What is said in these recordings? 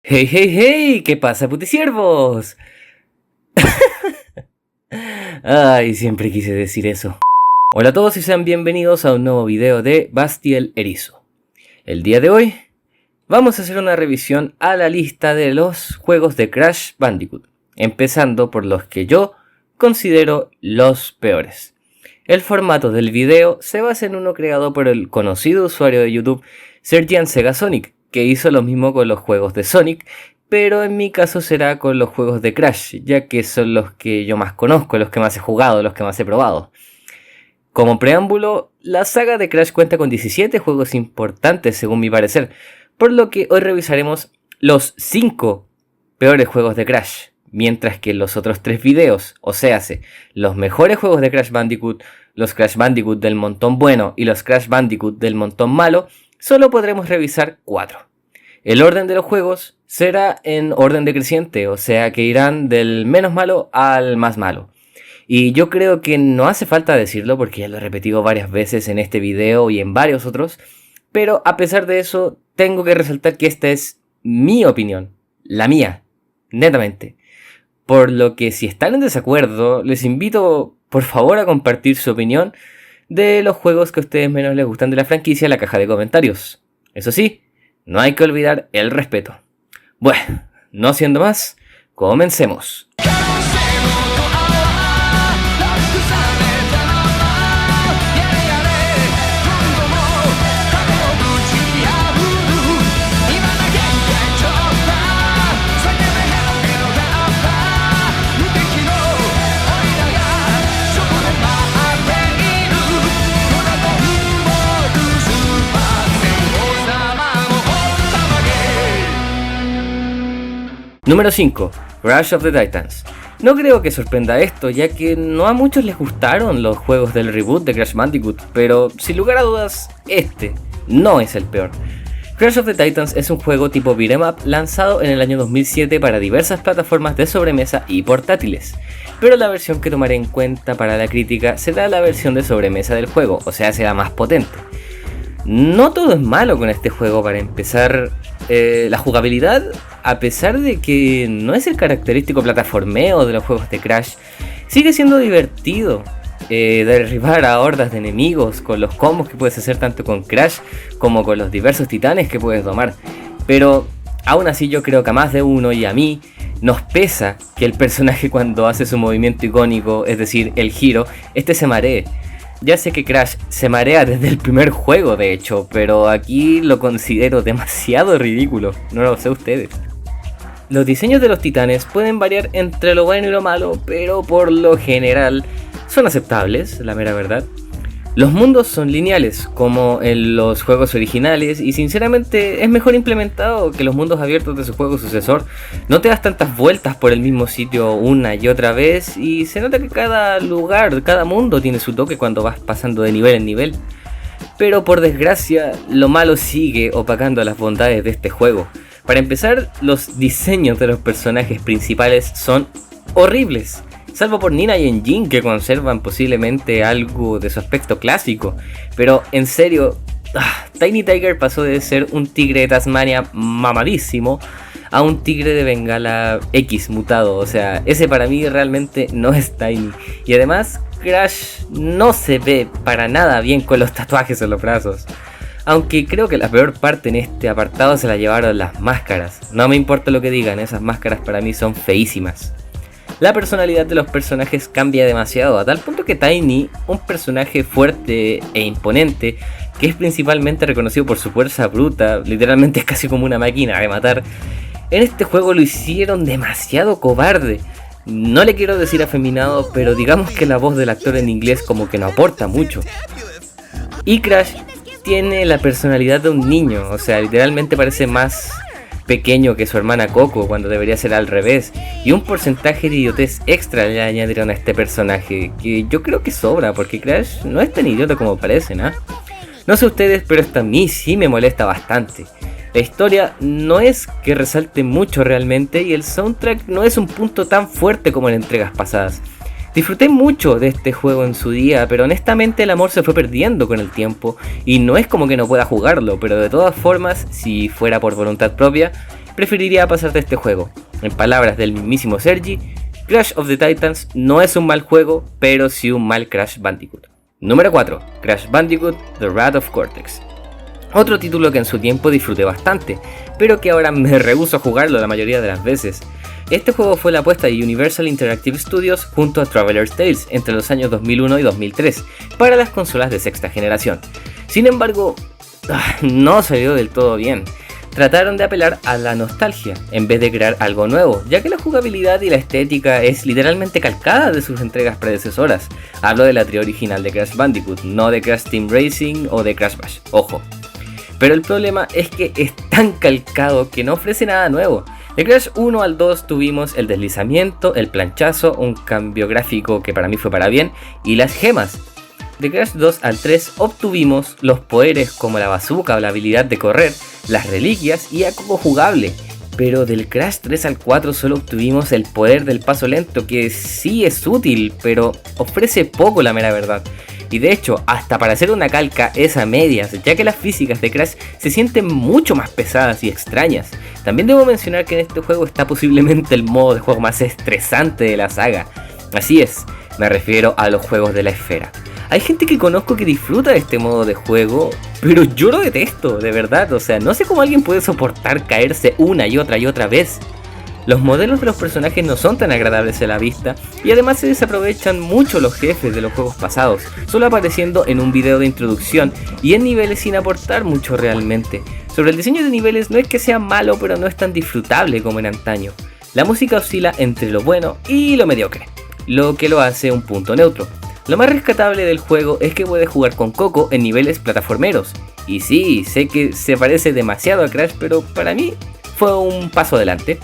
Hey, hey, hey, ¿qué pasa, putisiervos? Ay, siempre quise decir eso. Hola a todos y sean bienvenidos a un nuevo video de Bastiel Erizo. El día de hoy vamos a hacer una revisión a la lista de los juegos de Crash Bandicoot, empezando por los que yo considero los peores. El formato del video se basa en uno creado por el conocido usuario de YouTube Sergeant Sega Sonic, que hizo lo mismo con los juegos de Sonic, pero en mi caso será con los juegos de Crash, ya que son los que yo más conozco, los que más he jugado, los que más he probado. Como preámbulo, la saga de Crash cuenta con 17 juegos importantes según mi parecer, por lo que hoy revisaremos los 5 peores juegos de Crash, mientras que en los otros 3 videos, o sea, los mejores juegos de Crash Bandicoot, los Crash Bandicoot del montón bueno y los Crash Bandicoot del montón malo, solo podremos revisar 4. El orden de los juegos será en orden decreciente, o sea que irán del menos malo al más malo. Y yo creo que no hace falta decirlo porque ya lo he repetido varias veces en este video y en varios otros, pero a pesar de eso tengo que resaltar que esta es mi opinión, la mía, netamente. Por lo que si están en desacuerdo, les invito por favor a compartir su opinión de los juegos que a ustedes menos les gustan de la franquicia en la caja de comentarios. Eso sí, no hay que olvidar el respeto. Bueno, no siendo más, comencemos. Número 5. Crash of the Titans. No creo que sorprenda esto, ya que no a muchos les gustaron los juegos del reboot de Crash Bandicoot, pero sin lugar a dudas, este no es el peor. Crash of the Titans es un juego tipo beat'em up lanzado en el año 2007 para diversas plataformas de sobremesa y portátiles, pero la versión que tomaré en cuenta para la crítica será la versión de sobremesa del juego, o sea, será más potente. No todo es malo con este juego. Para empezar, la jugabilidad, a pesar de que no es el característico plataformeo de los juegos de Crash, sigue siendo divertido. Derribar a hordas de enemigos con los combos que puedes hacer tanto con Crash como con los diversos titanes que puedes domar. Pero aún así yo creo que a más de uno y a mí nos pesa que el personaje cuando hace su movimiento icónico, es decir, el giro, se maree. Ya sé que Crash se marea desde el primer juego, de hecho, pero aquí lo considero demasiado ridículo, no lo sé ustedes. Los diseños de los titanes pueden variar entre lo bueno y lo malo, pero por lo general son aceptables, la mera verdad. Los mundos son lineales, como en los juegos originales, y sinceramente es mejor implementado que los mundos abiertos de su juego sucesor. No te das tantas vueltas por el mismo sitio una y otra vez, y se nota que cada lugar, cada mundo tiene su toque cuando vas pasando de nivel en nivel. Pero por desgracia, lo malo sigue opacando las bondades de este juego. Para empezar, los diseños de los personajes principales son horribles. Salvo por Nina y Engine, que conservan posiblemente algo de su aspecto clásico. Pero en serio, Tiny Tiger pasó de ser un tigre de Tasmania mamadísimo a un tigre de Bengala X mutado. O sea, ese para mí realmente no es Tiny. Y además, Crash no se ve para nada bien con los tatuajes en los brazos. Aunque creo que la peor parte en este apartado se la llevaron las máscaras. No me importa lo que digan, esas máscaras para mí son feísimas. La personalidad de los personajes cambia demasiado, a tal punto que Tiny, un personaje fuerte e imponente, que es principalmente reconocido por su fuerza bruta, literalmente es casi como una máquina de matar, en este juego lo hicieron demasiado cobarde. No le quiero decir afeminado, pero digamos que la voz del actor en inglés como que no aporta mucho. Y Crash tiene la personalidad de un niño, o sea, literalmente parece más pequeño que su hermana Coco, cuando debería ser al revés, y un porcentaje de idiotez extra le añadieron a este personaje, que yo creo que sobra, porque Crash no es tan idiota como parece, ¿no? No sé ustedes, pero esto a mí sí me molesta bastante. La historia no es que resalte mucho realmente, y el soundtrack no es un punto tan fuerte como en entregas pasadas. Disfruté mucho de este juego en su día, pero honestamente el amor se fue perdiendo con el tiempo, y no es como que no pueda jugarlo, pero de todas formas, si fuera por voluntad propia, preferiría pasarte este juego. En palabras del mismísimo Sergi, Crash of the Titans no es un mal juego, pero sí un mal Crash Bandicoot. Número 4. Crash Bandicoot The Wrath of Cortex. Otro título que en su tiempo disfruté bastante, pero que ahora me rehúso a jugarlo la mayoría de las veces. Este juego fue la apuesta de Universal Interactive Studios junto a Traveler's Tales entre los años 2001 y 2003 para las consolas de sexta generación. Sin embargo, no salió del todo bien. Trataron de apelar a la nostalgia en vez de crear algo nuevo, ya que la jugabilidad y la estética es literalmente calcada de sus entregas predecesoras. Hablo de la trilogía original de Crash Bandicoot, no de Crash Team Racing o de Crash Bash, ojo. Pero el problema es que es tan calcado que no ofrece nada nuevo. De Crash 1 al 2 tuvimos el deslizamiento, el planchazo, un cambio gráfico que para mí fue para bien, y las gemas. De Crash 2 al 3 obtuvimos los poderes como la bazooka o la habilidad de correr, las reliquias y algo jugable. Pero del Crash 3 al 4 solo obtuvimos el poder del paso lento, que sí es útil, pero ofrece poco la mera verdad. Y de hecho, hasta para hacer una calca es a medias, ya que las físicas de Crash se sienten mucho más pesadas y extrañas. También debo mencionar que en este juego está posiblemente el modo de juego más estresante de la saga. Así es, me refiero a los juegos de la esfera. Hay gente que conozco que disfruta de este modo de juego, pero yo lo detesto, de verdad. O sea, no sé cómo alguien puede soportar caerse una y otra vez. Los modelos de los personajes no son tan agradables a la vista y además se desaprovechan mucho los jefes de los juegos pasados, solo apareciendo en un video de introducción y en niveles sin aportar mucho realmente. Sobre el diseño de niveles no es que sea malo, pero no es tan disfrutable como en antaño. La música oscila entre lo bueno y lo mediocre, lo que lo hace un punto neutro. Lo más rescatable del juego es que puedes jugar con Coco en niveles plataformeros. Y sí, sé que se parece demasiado a Crash, pero para mí fue un paso adelante.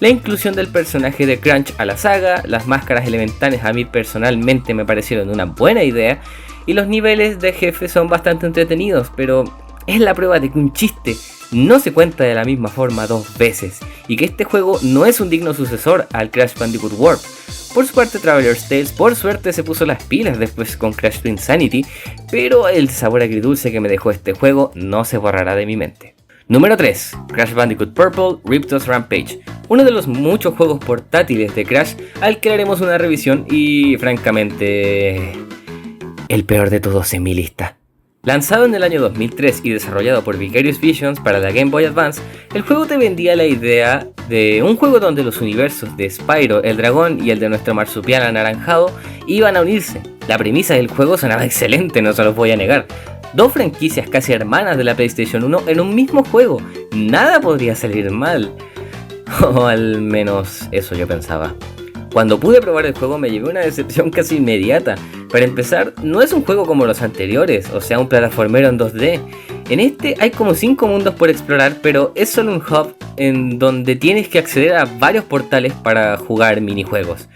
La inclusión del personaje de Crunch a la saga, las máscaras elementales a mí personalmente me parecieron una buena idea, y los niveles de jefe son bastante entretenidos, pero es la prueba de que un chiste no se cuenta de la misma forma dos veces, y que este juego no es un digno sucesor al Crash Bandicoot Warp. Por su parte, Traveler's Tales por suerte se puso las pilas después con Crash to Insanity, pero el sabor agridulce que me dejó este juego no se borrará de mi mente. Número 3. Crash Bandicoot Purple Riptos Rampage, uno de los muchos juegos portátiles de Crash al que haremos una revisión y francamente el peor de todos en mi lista. Lanzado en el año 2003 y desarrollado por Vicarious Visions para la Game Boy Advance, el juego te vendía la idea de un juego donde los universos de Spyro, el dragón y el de nuestro marsupial anaranjado iban a unirse. La premisa del juego sonaba excelente, no se los voy a negar. Dos franquicias casi hermanas de la PlayStation 1 en un mismo juego, nada podría salir mal. O al menos eso yo pensaba. Cuando pude probar el juego me llevé una decepción casi inmediata. Para empezar, no es un juego como los anteriores, o sea un plataformero en 2D. En este hay como 5 mundos por explorar, pero es solo un hub en donde tienes que acceder a varios portales para jugar minijuegos.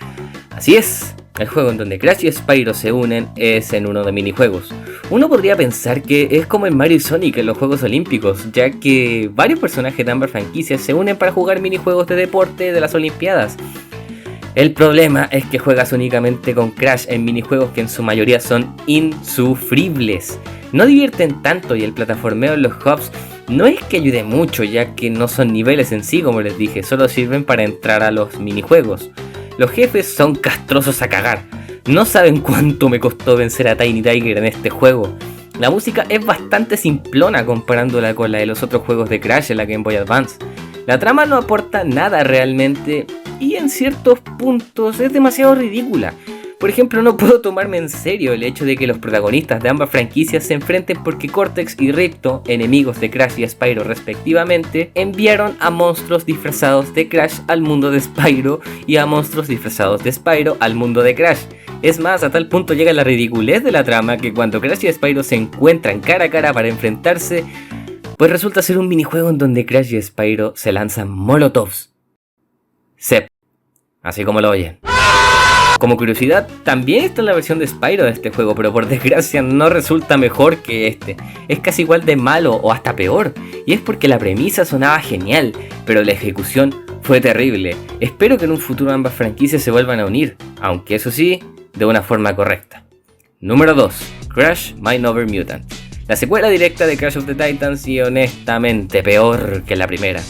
Así es, el juego en donde Crash y Spyro se unen es en uno de minijuegos. Uno podría pensar que es como en Mario y Sonic en los Juegos Olímpicos, ya que varios personajes de ambas franquicias se unen para jugar minijuegos de deporte de las Olimpiadas. El problema es que juegas únicamente con Crash en minijuegos que en su mayoría son insufribles. No divierten tanto y el plataformeo en los hubs no es que ayude mucho, ya que no son niveles en sí, como les dije, solo sirven para entrar a los minijuegos. Los jefes son castrosos a cagar. No saben cuánto me costó vencer a Tiny Tiger en este juego. La música es bastante simplona comparándola con la de los otros juegos de Crash en la Game Boy Advance. La trama no aporta nada realmente y en ciertos puntos es demasiado ridícula. Por ejemplo, no puedo tomarme en serio el hecho de que los protagonistas de ambas franquicias se enfrenten porque Cortex y Ripto, enemigos de Crash y Spyro respectivamente, enviaron a monstruos disfrazados de Crash al mundo de Spyro y a monstruos disfrazados de Spyro al mundo de Crash. Es más, a tal punto llega la ridiculez de la trama que cuando Crash y Spyro se encuentran cara a cara para enfrentarse, pues resulta ser un minijuego en donde Crash y Spyro se lanzan molotovs. Sep, así como lo oyen. Como curiosidad, también está la versión de Spyro de este juego, pero por desgracia no resulta mejor que este. Es casi igual de malo o hasta peor, y es porque la premisa sonaba genial, pero la ejecución fue terrible. Espero que en un futuro ambas franquicias se vuelvan a unir, aunque eso sí, de una forma correcta. Número 2. Crash Mind Over Mutant. La secuela directa de Crash of the Titans y honestamente peor que la primera.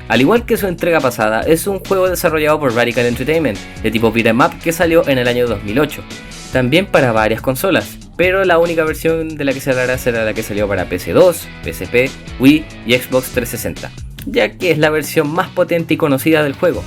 Al igual que su entrega pasada, es un juego desarrollado por Radical Entertainment, de tipo beat'em up, que salió en el año 2008, también para varias consolas, pero la única versión de la que se hablará será la que salió para PC2, PSP, Wii y Xbox 360, ya que es la versión más potente y conocida del juego.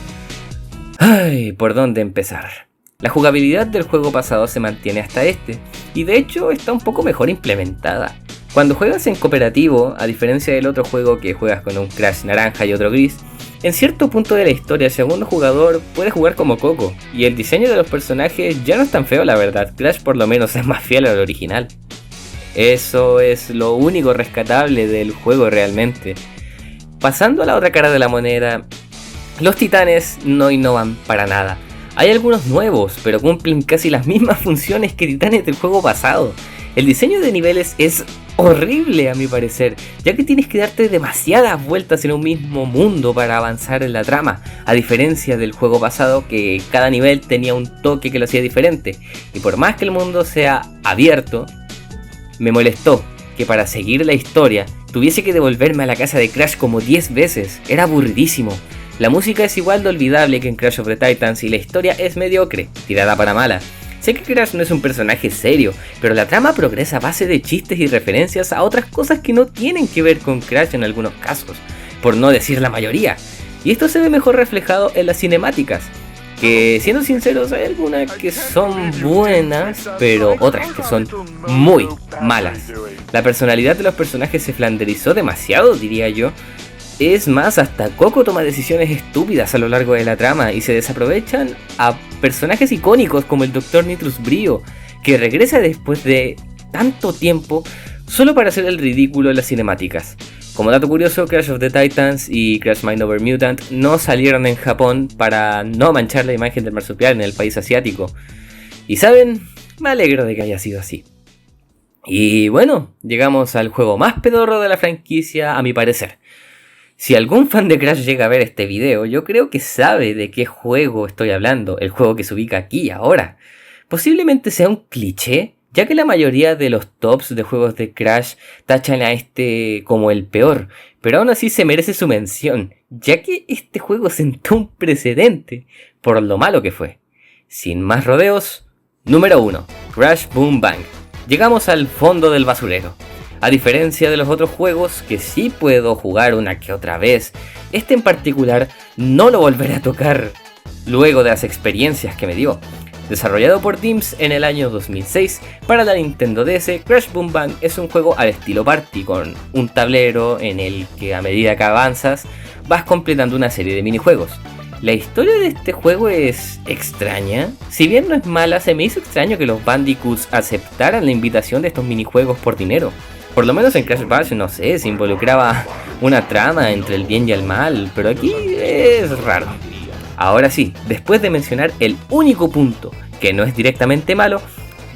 Ay, ¿por dónde empezar? La jugabilidad del juego pasado se mantiene hasta este, y de hecho está un poco mejor implementada. Cuando juegas en cooperativo, a diferencia del otro juego que juegas con un Crash naranja y otro gris, en cierto punto de la historia el segundo jugador puede jugar como Coco, y el diseño de los personajes ya no es tan feo, la verdad. Crash por lo menos es más fiel al original. Eso es lo único rescatable del juego realmente. Pasando a la otra cara de la moneda, los titanes no innovan para nada. Hay algunos nuevos, pero cumplen casi las mismas funciones que titanes del juego pasado. El diseño de niveles es horrible a mi parecer, ya que tienes que darte demasiadas vueltas en un mismo mundo para avanzar en la trama, a diferencia del juego pasado que cada nivel tenía un toque que lo hacía diferente, y por más que el mundo sea abierto, me molestó que para seguir la historia tuviese que devolverme a la casa de Crash como 10 veces, era aburridísimo. La música es igual de olvidable que en Crash of the Titans y la historia es mediocre, tirada para mala. Sé que Crash no es un personaje serio, pero la trama progresa a base de chistes y referencias a otras cosas que no tienen que ver con Crash en algunos casos, por no decir la mayoría. Y esto se ve mejor reflejado en las cinemáticas, que siendo sinceros hay algunas que son buenas, pero otras que son muy malas. La personalidad de los personajes se flanderizó demasiado, diría yo. Es más, hasta Coco toma decisiones estúpidas a lo largo de la trama y se desaprovechan a personajes icónicos como el Dr. Nitrus Brio, que regresa después de tanto tiempo solo para hacer el ridículo en las cinemáticas. Como dato curioso, Crash of the Titans y Crash Mind Over Mutant no salieron en Japón para no manchar la imagen del marsupial en el país asiático. Y saben, me alegro de que haya sido así. Y bueno, llegamos al juego más pedorro de la franquicia a mi parecer. Si algún fan de Crash llega a ver este video, yo creo que sabe de qué juego estoy hablando, el juego que se ubica aquí ahora. Posiblemente sea un cliché, ya que la mayoría de los tops de juegos de Crash tachan a este como el peor, pero aún así se merece su mención, ya que este juego sentó un precedente por lo malo que fue. Sin más rodeos, número 1, Crash Boom Bang. Llegamos al fondo del basurero. A diferencia de los otros juegos, que sí puedo jugar una que otra vez, este en particular no lo volveré a tocar luego de las experiencias que me dio. Desarrollado por Dimps en el año 2006 para la Nintendo DS, Crash Boom Bang es un juego al estilo party, con un tablero en el que a medida que avanzas vas completando una serie de minijuegos. La historia de este juego es extraña. Si bien no es mala, se me hizo extraño que los Bandicoots aceptaran la invitación de estos minijuegos por dinero. Por lo menos en Crash Bash, no sé, se involucraba una trama entre el bien y el mal, pero aquí es raro. Ahora sí, después de mencionar el único punto que no es directamente malo,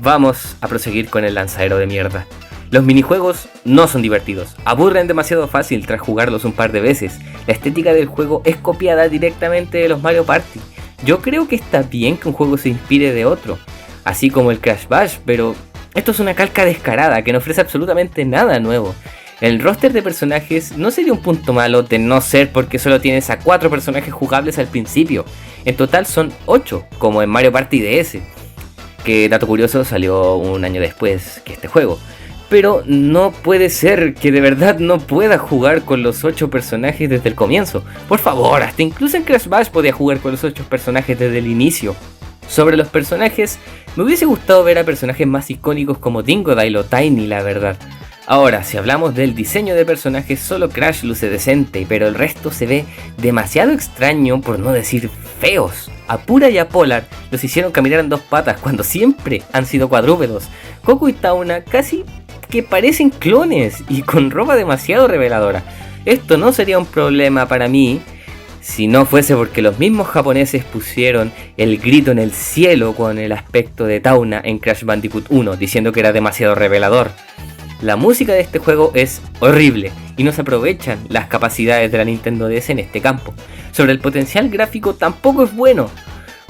vamos a proseguir con el lanzadero de mierda. Los minijuegos no son divertidos, aburren demasiado fácil tras jugarlos un par de veces. La estética del juego es copiada directamente de los Mario Party. Yo creo que está bien que un juego se inspire de otro, así como el Crash Bash, pero esto es una calca descarada que no ofrece absolutamente nada nuevo. El roster de personajes no sería un punto malo de no ser porque solo tienes a 4 personajes jugables al principio. En total son 8, como en Mario Party DS, que dato curioso salió un año después que este juego. Pero no puede ser que de verdad no pueda jugar con los 8 personajes desde el comienzo. Por favor, hasta incluso en Crash Bash podía jugar con los 8 personajes desde el inicio. Sobre los personajes, me hubiese gustado ver a personajes más icónicos como Dingodile o Tiny, la verdad. Ahora, si hablamos del diseño de personajes, solo Crash luce decente, pero el resto se ve demasiado extraño, por no decir feos. A Pura y a Polar los hicieron caminar en 2 patas cuando siempre han sido cuadrúpedos. Coco y Tauna casi que parecen clones y con ropa demasiado reveladora. Esto no sería un problema para mí si no fuese porque los mismos japoneses pusieron el grito en el cielo con el aspecto de Tauna en Crash Bandicoot 1, diciendo que era demasiado revelador. La música de este juego es horrible y no se aprovechan las capacidades de la Nintendo DS en este campo. Sobre el potencial gráfico tampoco es bueno.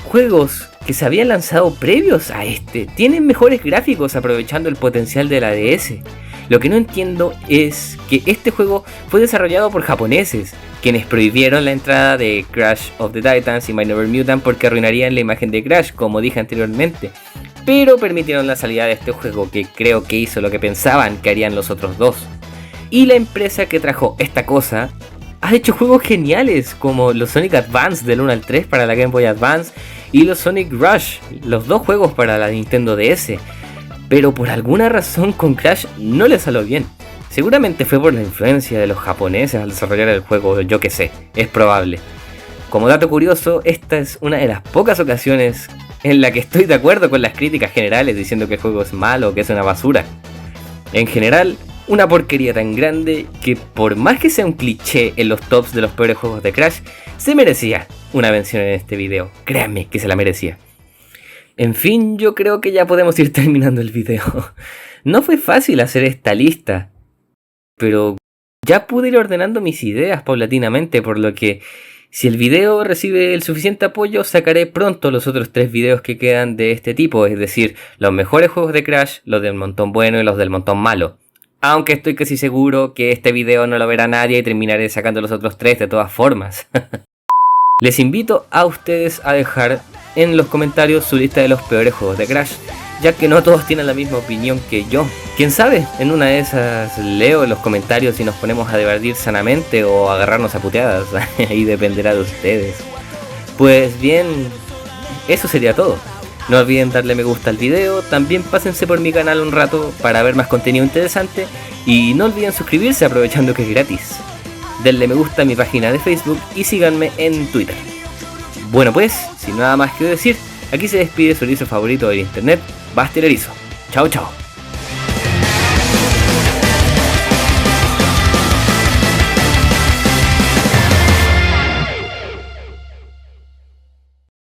Juegos que se habían lanzado previos a este tienen mejores gráficos aprovechando el potencial de la DS. Lo que no entiendo es que este juego fue desarrollado por japoneses. quienes prohibieron la entrada de Crash of the Titans y My Neighbor Mutant porque arruinarían la imagen de Crash, como dije anteriormente, pero permitieron la salida de este juego, que creo que hizo lo que pensaban que harían los otros dos. Y la empresa que trajo esta cosa ha hecho juegos geniales como los Sonic Advance del 1 al 3 para la Game Boy Advance y los Sonic Rush, los dos juegos para la Nintendo DS, pero por alguna razón con Crash no le salió bien. Seguramente fue por la influencia de los japoneses al desarrollar el juego, yo que sé, es probable. Como dato curioso, esta es una de las pocas ocasiones en la que estoy de acuerdo con las críticas generales diciendo que el juego es malo o que es una basura. En general, una porquería tan grande que por más que sea un cliché en los tops de los peores juegos de Crash, se merecía una mención en este video. Créanme que se la merecía. En fin, yo creo que ya podemos ir terminando el video. No fue fácil hacer esta lista, pero ya pude ir ordenando mis ideas paulatinamente, por lo que si el video recibe el suficiente apoyo, sacaré pronto los otros 3 videos que quedan de este tipo, es decir, los mejores juegos de Crash, los del montón bueno y los del montón malo. Aunque estoy casi seguro que este video no lo verá nadie y terminaré sacando los otros 3 de todas formas. Les invito a ustedes a dejar en los comentarios su lista de los peores juegos de Crash, ya que no todos tienen la misma opinión que yo. Quién sabe, en una de esas leo en los comentarios y nos ponemos a debatir sanamente o a agarrarnos a puteadas. Ahí dependerá de ustedes. Pues bien, eso sería todo. No olviden darle me gusta al video, también pásense por mi canal un rato para ver más contenido interesante y no olviden suscribirse aprovechando que es gratis. Denle me gusta a mi página de Facebook y síganme en Twitter. Bueno pues, sin nada más que decir, aquí se despide su erizo favorito del internet, Bastian Erizo. Chao chao.